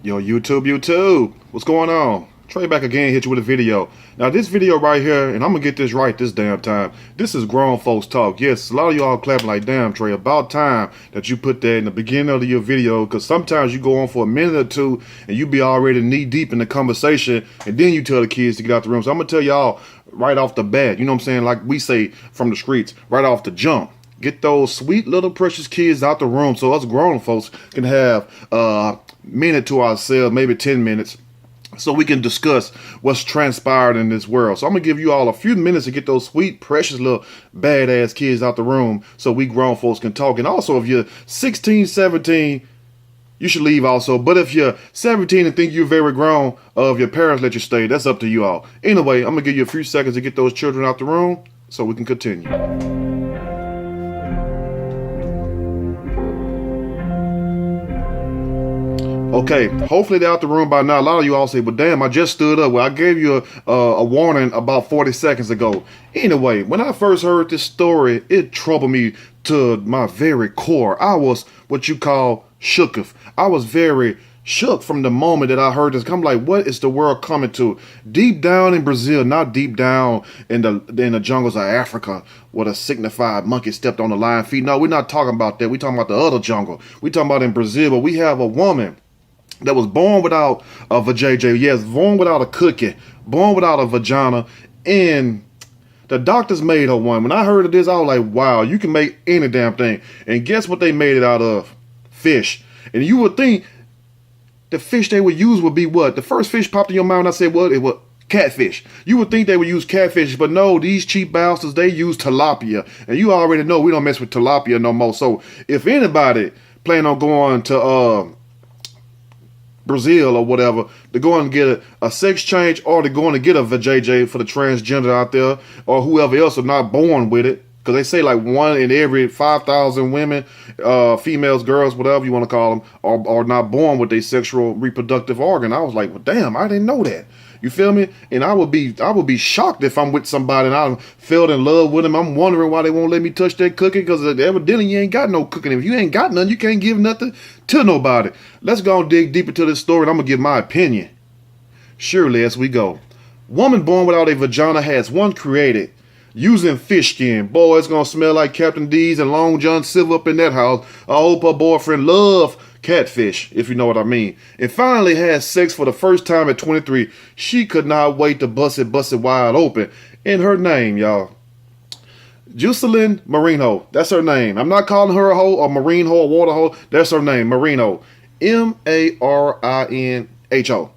Yo, YouTube, what's going on? Trey back again, hit you with a video. Now, this video right here, and I'm gonna get this right this damn time. This is grown folks talk. Yes, a lot of y'all clapping like, damn, Trey, about time that you put that in the beginning of your video, because sometimes you go on for a minute or two and you be already knee deep in the conversation, and then you tell the kids to get out the room. So I'm gonna tell y'all right off the bat, you know what I'm saying? Like we say from the streets, right off the jump. Get those sweet little precious kids out the room so us grown folks can have a minute to ourselves, maybe 10 minutes, so we can discuss what's transpired in this world. So I'm going to give you all a few minutes to get those sweet, precious little badass kids out the room so we grown folks can talk. And also, if you're 16, 17, you should leave also. But if you're 17 and think you're very grown, if your parents let you stay, that's up to you all. Anyway, I'm going to give you a few seconds to get those children out the room so we can continue. Okay, hopefully they're out the room by now. A lot of you all say, but damn, I just stood up. Well, I gave you a warning about 40 seconds ago. Anyway, when I first heard this story, it troubled me to my very core. I was what you call shooketh. I was very shook from the moment that I heard this. I'm like, what is the world coming to? Deep down in Brazil, not deep down in the jungles of Africa, where the signified monkey stepped on the lion feet. No, we're not talking about that. We're talking about the other jungle. We're talking about in Brazil, but we have a woman that was born without a vajayjay. Yes, born without a cookie, born without a vagina, and the doctors made her one. When I heard of this, I was like, wow, you can make any damn thing. And guess what they made it out of? Fish. And you would think the fish they would use would be what? The first fish popped in your mind when I said what? It was catfish. You would think they would use catfish, but no, these cheap bastards, they use tilapia. And you already know we don't mess with tilapia no more. So if anybody plan on going to Brazil or whatever, they're going to get a sex change, or they're going to get a vajayjay for the transgender out there, or whoever else are not born with it. Because they say like 1 in every 5,000 women, females, girls, whatever you want to call them, are not born with a sexual reproductive organ. I was like, well, damn, I didn't know that. You feel me? And I would be shocked if I'm with somebody and I fell in love with them. I'm wondering why they won't let me touch that cookie, because evidently you ain't got no cooking. If you ain't got none, you can't give nothing to nobody. Let's go and dig deep into this story, and I'm going to give my opinion. Surely, as we go. Woman born without a vagina has one created using fish skin. Boy, it's going to smell like Captain D's and Long John Silver up in that house. I hope her boyfriend love catfish, if you know what I mean. And finally had sex for the first time at 23. She could not wait to bust it wide open. And her name, y'all, Jocelyn Marino. That's her name. I'm not calling her a hoe, or marine hoe, or water hoe. That's her name, Marino. Marinho.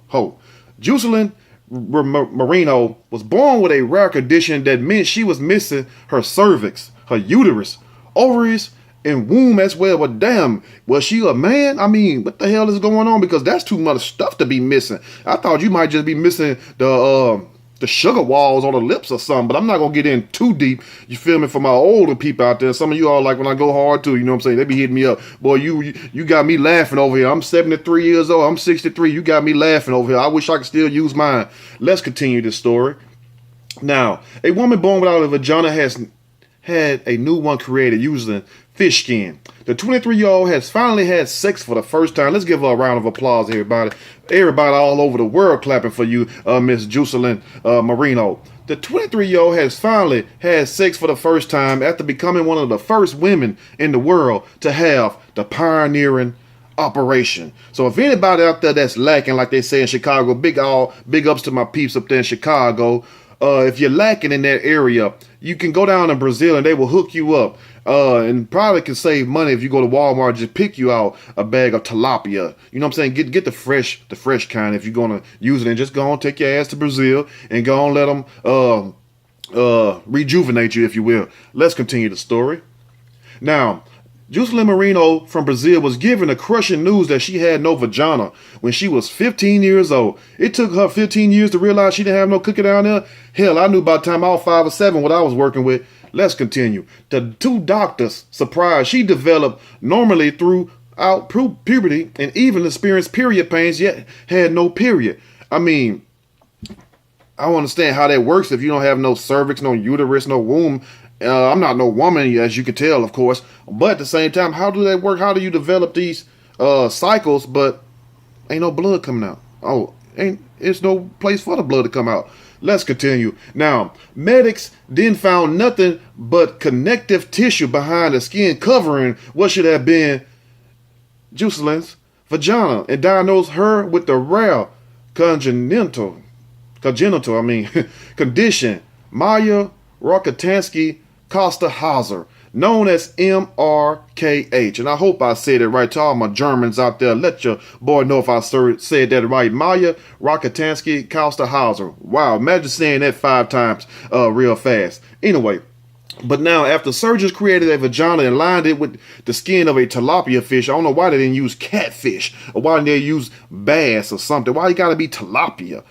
Ho. Jocelyn Marino was born with a rare condition that meant she was missing her cervix, her uterus, ovaries, and womb as well. But damn, was she a man? I mean, what the hell is going on? Because that's too much stuff to be missing. I thought you might just be missing the sugar walls on the lips or something, but I'm not gonna get in too deep. You feel me? For my older people out there, some of you all like when I go hard too, you know what I'm saying? They be hitting me up. Boy, you got me laughing over here. I'm 73 years old. I'm 63. You got me laughing over here. I wish I could still use mine. Let's continue this story. Now, a woman born without a vagina has had a new one created using fish skin. The 23-year-old has finally had sex for the first time. Let's give her a round of applause, everybody. Everybody all over the world clapping for you, Miss Jocelyn Marino. The 23-year-old has finally had sex for the first time after becoming one of the first women in the world to have the pioneering operation. So if anybody out there that's lacking, like they say in Chicago, big ups to my peeps up there in Chicago. If you're lacking in that area, you can go down to Brazil and they will hook you up. And probably can save money if you go to Walmart, just pick you out a bag of tilapia. You know what I'm saying? Get the fresh kind if you're going to use it, and just go on, take your ass to Brazil and go on, let them rejuvenate you, if you will. Let's continue the story. Now, Jocelyn Marino from Brazil was given the crushing news that she had no vagina when she was 15 years old. It took her 15 years to realize she didn't have no cookie down there. Hell, I knew by the time I was 5 or 7 what I was working with. Let's continue. The two doctors surprised she developed normally throughout puberty and even experienced period pains, yet had no period. I mean, I don't understand how that works if you don't have no cervix, no uterus, no womb. I'm not no woman, as you can tell, of course. But at the same time, how do that work? How do you develop these cycles, but Ain't no blood coming out. Oh, ain't it's no place for the blood to come out. Let's continue. Now, medics then found nothing but connective tissue behind the skin covering what should have been Jocelyn's vagina and diagnosed her with the rare congenital, condition, Maya Rokitansky Costa Hauser, known as MRKH. And I hope I said it right to all my Germans out there. Let your boy know if I said that right. Maya Rokitansky Costa Hauser. Wow, imagine saying that 5 times real fast. Anyway, but now, after surgeons created a vagina and lined it with the skin of a tilapia fish, I don't know why they didn't use catfish or why they use bass or something. Why you gotta be tilapia?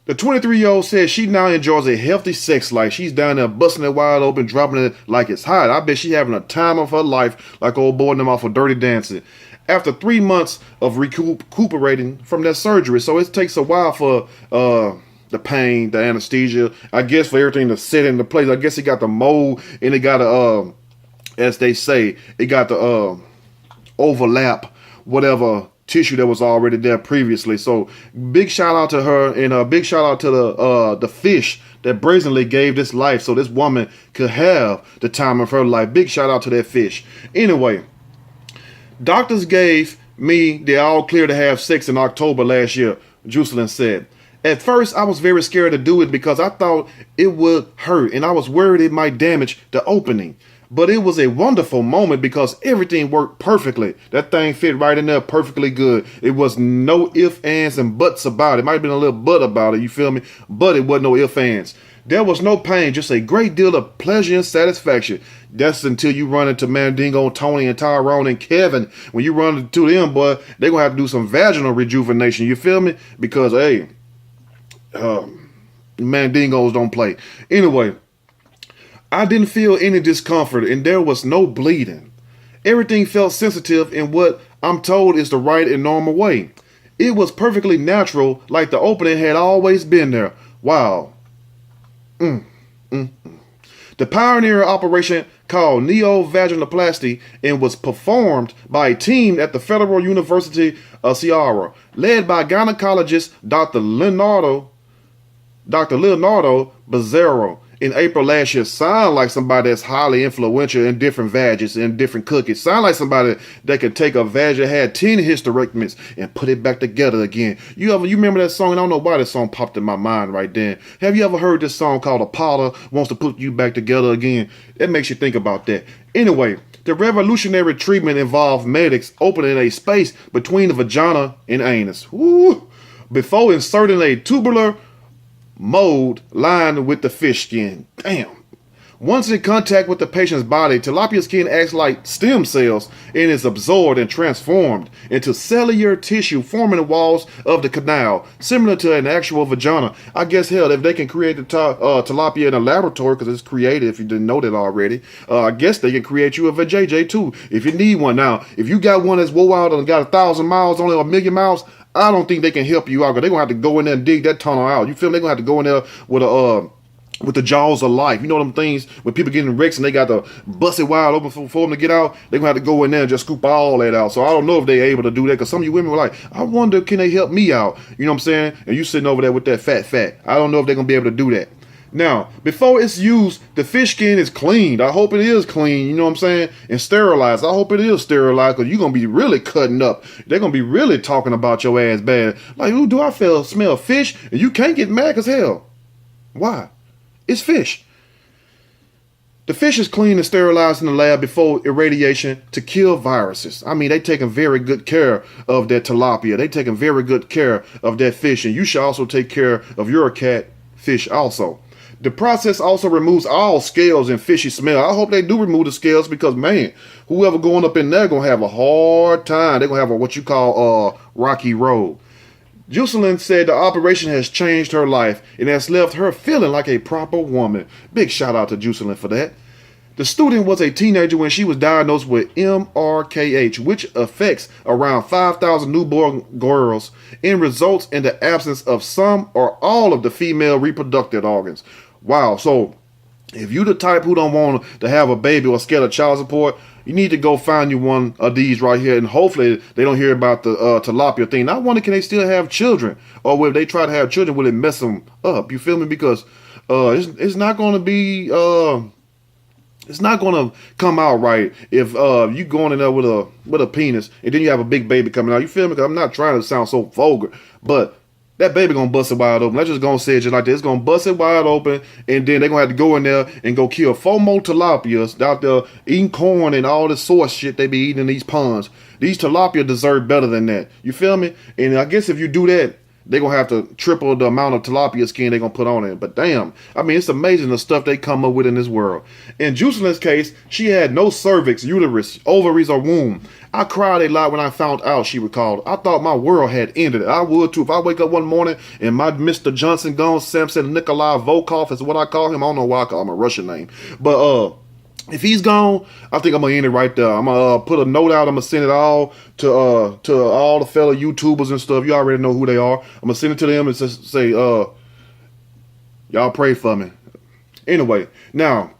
The 23-year-old says she now enjoys a healthy sex life. She's down there busting it wide open, dropping it like it's hot. I bet she's having a time of her life like old boy and them off of Dirty Dancing. After 3 months of recuperating from that surgery, so it takes a while for the pain, the anesthesia, I guess for everything to set into place. I guess it got the mold and it got as they say, it got the overlap whatever tissue that was already there previously. So big shout out to her and a big shout out to the fish that brazenly gave this life so this woman could have the time of her life. Big shout out to that fish. Anyway, doctors gave me the all clear to have sex in October last year, Jocelyn said. At first, I was very scared to do it because I thought it would hurt and I was worried it might damage the opening. But it was a wonderful moment because everything worked perfectly. That thing fit right in there perfectly good. It was no ifs, ands, and buts about it. Might have been a little but about it, you feel me? But it wasn't no ifs, ands. There was no pain, just a great deal of pleasure and satisfaction. That's until you run into Mandingo, Tony, and Tyrone, and Kevin. When you run into them, boy, they're going to have to do some vaginal rejuvenation, you feel me? Because, hey, Mandingos don't play. Anyway, I didn't feel any discomfort and there was no bleeding. Everything felt sensitive in what I'm told is the right and normal way. It was perfectly natural, like the opening had always been there. Wow. The pioneer operation called neovaginoplasty and was performed by a team at the Federal University of Ceará, led by gynecologist Dr. Leonardo Bezerro. In April last year. Sound like somebody that's highly influential in different vages and different cookies. Sound like somebody that could take a vag that had 10 hysterectomies and put it back together again. You remember that song? And I don't know why that song popped in my mind right then. Have you ever heard this song called Apollo Wants to Put You Back Together Again? That makes you think about that. Anyway, the revolutionary treatment involved medics opening a space between the vagina and anus. Woo! Before inserting a tubular mold lined with the fish skin. Damn. Once in contact with the patient's body, tilapia skin acts like stem cells and is absorbed and transformed into cellular tissue forming the walls of the canal, similar to an actual vagina. I guess, hell, if they can create the tilapia in a laboratory, because it's created, if you didn't know that already, I guess they can create you a vajayjay too, if you need one. Now, if you got one that's woe out and got 1,000 miles, only 1,000,000 miles, I don't think they can help you out, because they're going to have to go in there and dig that tunnel out. You feel me? They're going to have to go in there with the jaws of life. You know them things when people get in wrecks and they got to bust it wide open for them to get out? They're going to have to go in there and just scoop all that out. So I don't know if they're able to do that, because some of you women were like, I wonder, can they help me out? You know what I'm saying? And you sitting over there with that fat. I don't know if they're going to be able to do that. Now, before it's used, the fish skin is cleaned. I hope it is clean, you know what I'm saying? And sterilized. I hope it is sterilized, because you're going to be really cutting up. They're going to be really talking about your ass bad. Like, ooh, do I smell fish? And you can't get mad as hell. Why? It's fish. The fish is cleaned and sterilized in the lab before irradiation to kill viruses. I mean, they taking very good care of their tilapia. They taking very good care of that fish. And you should also take care of your catfish also. The process also removes all scales and fishy smell. I hope they do remove the scales, because, man, whoever going up in there going to have a hard time. They're going to have what you call rocky road. Jocelyn said the operation has changed her life and has left her feeling like a proper woman. Big shout out to Jocelyn for that. The student was a teenager when she was diagnosed with MRKH, which affects around 5,000 newborn girls and results in the absence of some or all of the female reproductive organs. Wow. So If you the type who don't want to have a baby or scared of child support, you need to go find you one of these right here, and hopefully they don't hear about the tilapia thing. I wonder, can they still have children, or will they try to have children, will it mess them up? You feel me? Because it's not going to be it's not going to come out right if you going in there with a penis and then you have a big baby coming out. You feel me? Because I'm not trying to sound so vulgar, but that baby gonna bust it wide open. Let's just gonna say it just like this. It's gonna bust it wide open, and then they're gonna have to go in there and go kill 4 more tilapias out there eating corn and all this source shit they be eating in these ponds. These tilapia deserve better than that. You feel me? And I guess if you do that, they're gonna have to triple the amount of tilapia skin they're gonna put on it. But damn, I mean, it's amazing the stuff they come up with in this world. In Jocelyn's case, she had no cervix, uterus, ovaries, or womb. I cried a lot when I found out, she recalled. I thought my world had ended. I would too. If I wake up one morning and my Mr. Johnson gone, Samson Nikolai Volkov is what I call him. I don't know why I call him a Russian name. But if he's gone, I think I'm gonna end it right there. I'm gonna put a note out. I'm gonna send it all to all the fellow YouTubers and stuff. You already know who they are. I'm gonna send it to them and just say, y'all pray for me. Anyway, now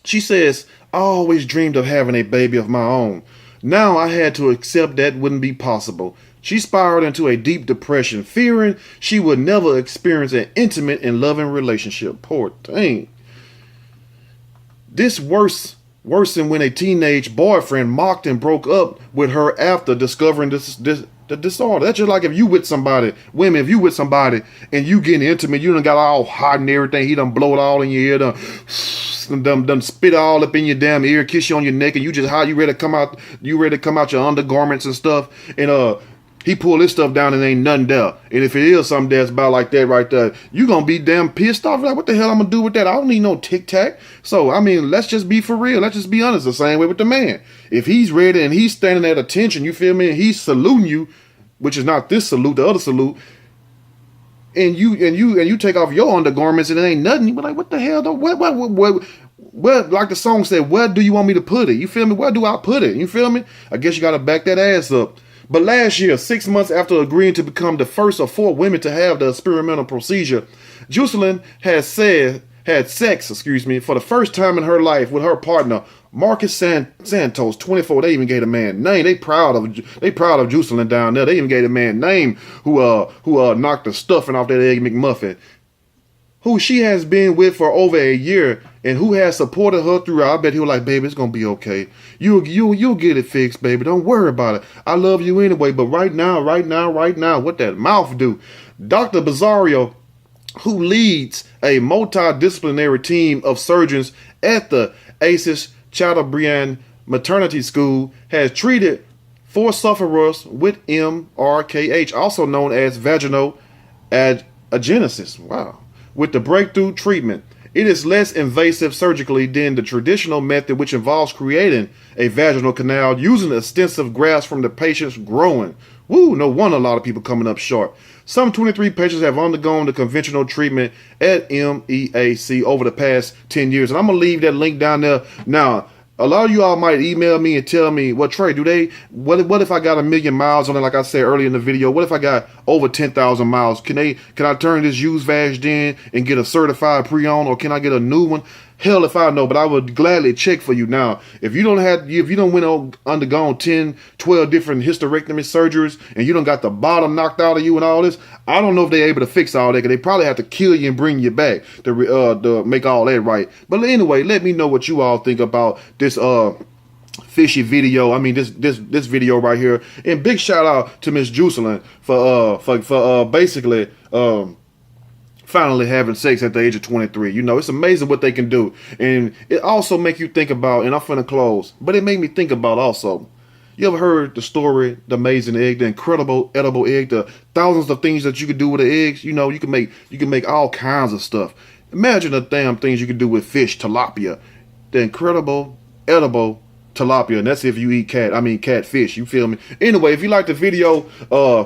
she says, I always dreamed of having a baby of my own. Now I had to accept that wouldn't be possible. She spiraled into a deep depression, fearing she would never experience an intimate and loving relationship. Poor thing. This worse than when a teenage boyfriend mocked and broke up with her after discovering the disorder. That's just like if you with somebody, women, if you with somebody and you getting intimate, you done got all hot and everything, he done blow it all in your ear, done spit all up in your damn ear, kiss you on your neck, and you just hot, you ready to come out your undergarments and stuff, and he pull this stuff down and ain't nothing there. And if it is something that's about like that right there, you gonna be damn pissed off. Like, what the hell I'm gonna do with that? I don't need no tic tac. So, I mean, let's just be for real. Let's just be honest. The same way with the man. If he's ready and he's standing at attention, you feel me? And he's saluting you, which is not this salute, the other salute. And you take off your undergarments and it ain't nothing. You be like, what the hell? What, like the song said, where do you want me to put it? You feel me? Where do I put it? You feel me? I guess you gotta back that ass up. But last year, 6 months after agreeing to become the first of 4 women to have the experimental procedure, Jocelyn had sex, for the first time in her life with her partner, Marcus Santos, 24. They even gave a man name. They proud of Jocelyn down there. They even gave a man name who knocked the stuffing off that Egg McMuffin, who she has been with for over a year and who has supported her throughout. I bet he was like, baby, it's gonna be okay. You'll get it fixed, baby. Don't worry about it. I love you anyway. But right now, what that mouth do? Dr. Bazzario, who leads a multidisciplinary team of surgeons at the ACES Chateaubriand Maternity School, has treated 4 sufferers with MRKH, also known as vaginal agenesis. Wow. With the breakthrough treatment. It is less invasive surgically than the traditional method, which involves creating a vaginal canal using extensive grafts from the patient's growing. Woo, no wonder a lot of people coming up short. Some 23 patients have undergone the conventional treatment at MEAC over the past 10 years. And I'm going to leave that link down there. Now, a lot of you all might email me and tell me, well, Trey, what if I got 1 million miles on it, like I said earlier in the video? What if I got over 10,000 miles? Can I turn this used Vag in and get a certified pre-owned, or can I get a new one? Hell if I know, but I would gladly check for you. Now, if you don't undergone 10, 12 different hysterectomy surgeries and you don't got the bottom knocked out of you and all this, I don't know if they're able to fix all that, because they probably have to kill you and bring you back to make all that right. But anyway, let me know what you all think about this fishy video. I mean, this video right here. And big shout out to Miss Jocelyn for basically finally having sex at the age of 23. You know, it's amazing what they can do. And it also make you think about, and I'm finna close, but it made me think about also, you ever heard the story, the amazing egg, the incredible edible egg, the thousands of things that you could do with the eggs? You know, you can make all kinds of stuff. Imagine the damn things you can do with fish, tilapia, the incredible edible tilapia, and that's if you eat catfish. You feel me? Anyway, if you like the video,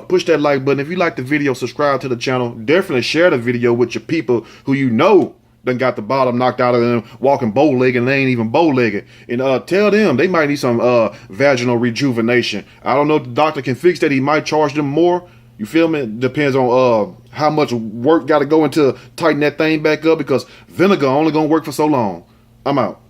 push that like button. If you like the video, subscribe to the channel. Definitely share the video with your people who you know done got the bottom knocked out of them walking bow-legged, and they ain't even bow-legged. And tell them they might need some vaginal rejuvenation. I don't know if the doctor can fix that. He might charge them more. You feel me? Depends on how much work got to go into tighten that thing back up because vinegar only gonna work for so long. I'm out.